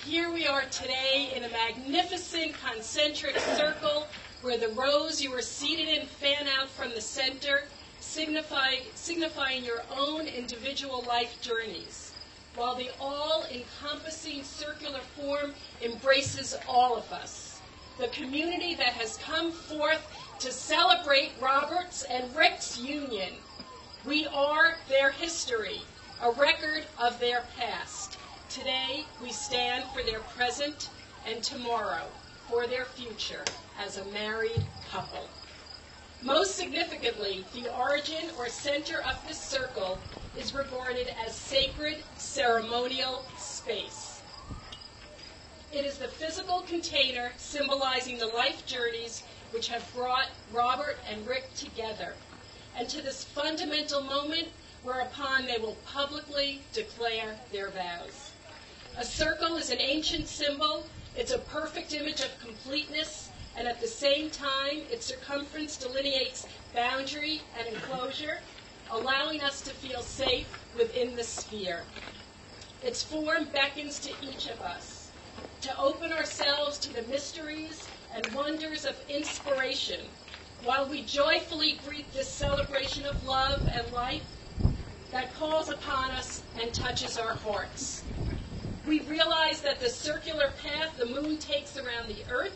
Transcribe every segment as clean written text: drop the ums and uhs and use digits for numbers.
Here we are today in a magnificent concentric circle where the rows you are seated in fan out from the center, signifying your own individual life journeys, while the all-encompassing circular form embraces all of us, the community that has come forth to celebrate Robert's and Rick's union. We are their history, a record of their past. Today, we stand for their present, and tomorrow, for their future as a married couple. Most significantly, the origin or center of this circle is regarded as sacred ceremonial space. It is the physical container symbolizing the life journeys which have brought Robert and Rick together, and to this fundamental moment whereupon they will publicly declare their vows. A circle is an ancient symbol. It's a perfect image of completeness, and at the same time, its circumference delineates boundary and enclosure, allowing us to feel safe within the sphere. Its form beckons to each of us to open ourselves to the mysteries and wonders of inspiration, while we joyfully greet this celebration of love and life that calls upon us and touches our hearts. We realize that the circular path the moon takes around the earth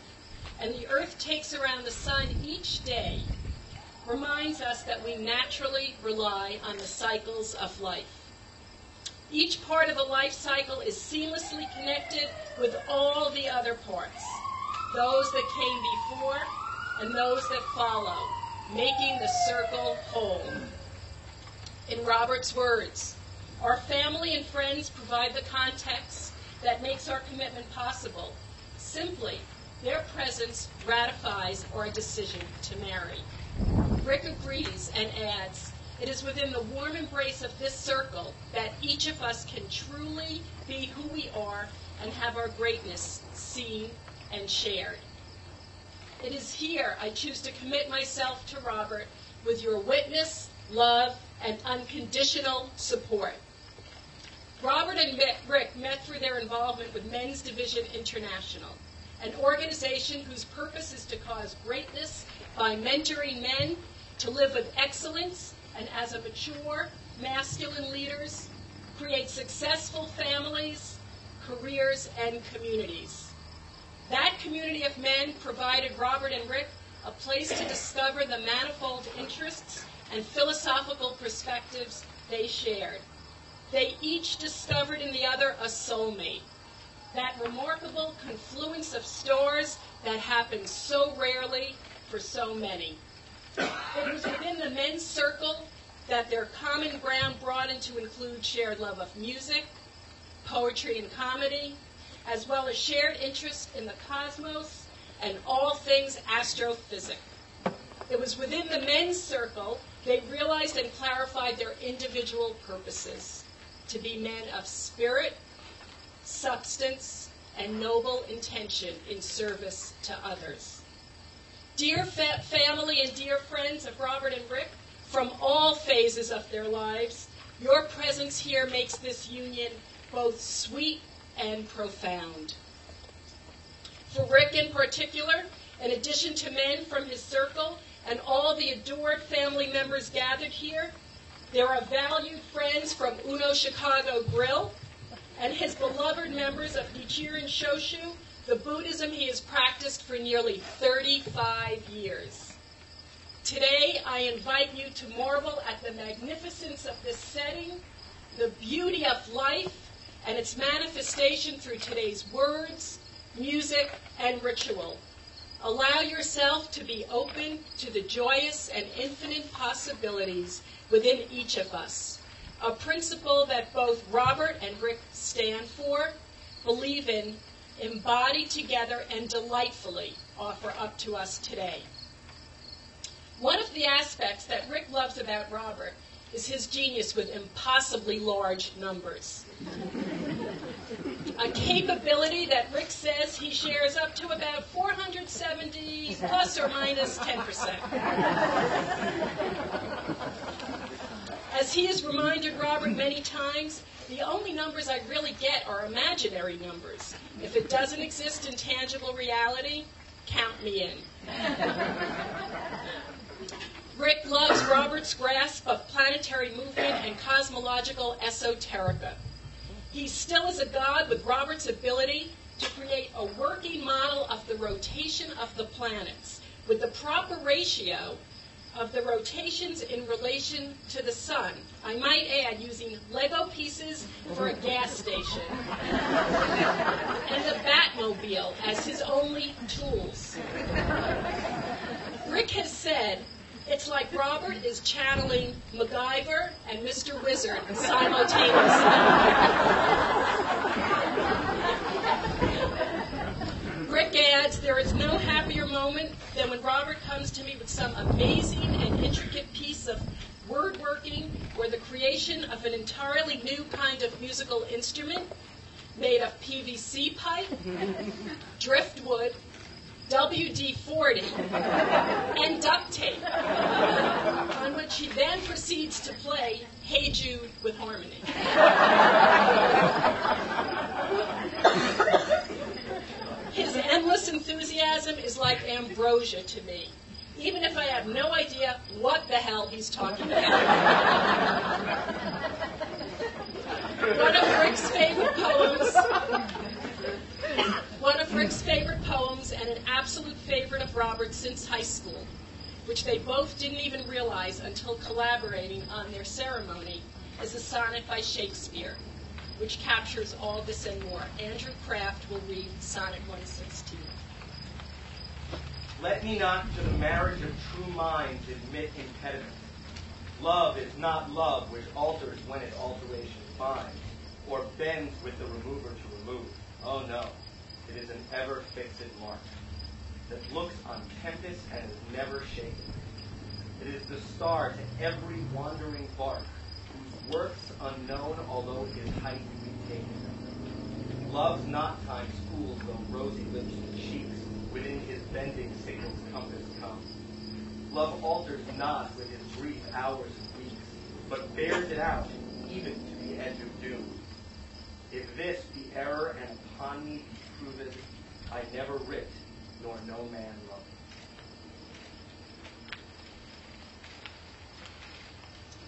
and the earth takes around the sun each day reminds us that we naturally rely on the cycles of life. Each part of a life cycle is seamlessly connected with all the other parts, those that came before and those that follow, making the circle whole. In Robert's words, our family and friends provide the context that makes our commitment possible. Simply, their presence ratifies our decision to marry. Rick agrees and adds, it is within the warm embrace of this circle that each of us can truly be who we are and have our greatness seen and shared. It is here I choose to commit myself to Robert with your witness, love, and unconditional support. Robert and Rick met through their involvement with Men's Division International, an organization whose purpose is to cause greatness by mentoring men to live with excellence and as a mature, masculine leaders, create successful families, careers, and communities. That community of men provided Robert and Rick a place to discover the manifold interests and philosophical perspectives they shared. They each discovered in the other a soulmate, that remarkable confluence of stars that happens so rarely for so many. It was within the men's circle that their common ground broadened to include shared love of music, poetry and comedy, as well as shared interest in the cosmos and all things astrophysics. It was within the men's circle they realized and clarified their individual purposes, to be men of spirit, substance, and noble intention in service to others. Dear family and dear friends of Robert and Rick, from all phases of their lives, your presence here makes this union both sweet and profound. For Rick in particular, in addition to men from his circle and all the adored family members gathered here, there are valued friends from Uno Chicago Grill and his beloved members of Nichiren Shoshu, the Buddhism he has practiced for nearly 35 years. Today, I invite you to marvel at the magnificence of this setting, the beauty of life, and its manifestation through today's words, music, and ritual. Allow yourself to be open to the joyous and infinite possibilities within each of us, a principle that both Robert and Rick stand for, believe in, embody together, and delightfully offer up to us today. One of the aspects that Rick loves about Robert is his genius with impossibly large numbers. A capability that Rick says he shares up to about 470 plus or minus 10%. As he has reminded Robert many times, The only numbers I really get are imaginary numbers. If it doesn't exist in tangible reality, count me in. Rick loves Robert's grasp of planetary movement and cosmological esoterica. He still is a god with Robert's ability to create a working model of the rotation of the planets, with the proper ratio of the rotations in relation to the sun. I might add, using Lego pieces for a gas station, and the Batmobile as his only tools. Rick has said, it's like Robert is channeling MacGyver and Mr. Wizard simultaneously. Rick adds, there is no happier moment than when Robert comes to me with some amazing and intricate piece of word working or the creation of an entirely new kind of musical instrument made of PVC pipe, driftwood, WD-40, and duct tape, on which he then proceeds to play Hey Jude with harmony. His endless enthusiasm is like ambrosia to me, even if I have no idea what the hell he's talking about. One of Rick's favorite poems, and an absolute favorite of Robert's since high school, which they both didn't even realize until collaborating on their ceremony, is a sonnet by Shakespeare, which captures all this and more. Andrew Kraft will read Sonnet 116. Let me not to the marriage of true minds admit impediment. Love is not love which alters when it alteration finds, or bends with the remover to remove. Oh no, it is an ever-fixed mark that looks on tempest and is never shaken. It is the star to every wandering bark, whose works unknown, although his height be taken. Love's not time schools, though rosy lips and cheeks within his bending signals compass come. Love alters not with his brief hours and weeks, but bears it out, even to the edge of doom. If this be error and upon me be proven, I never writ, nor no man loved.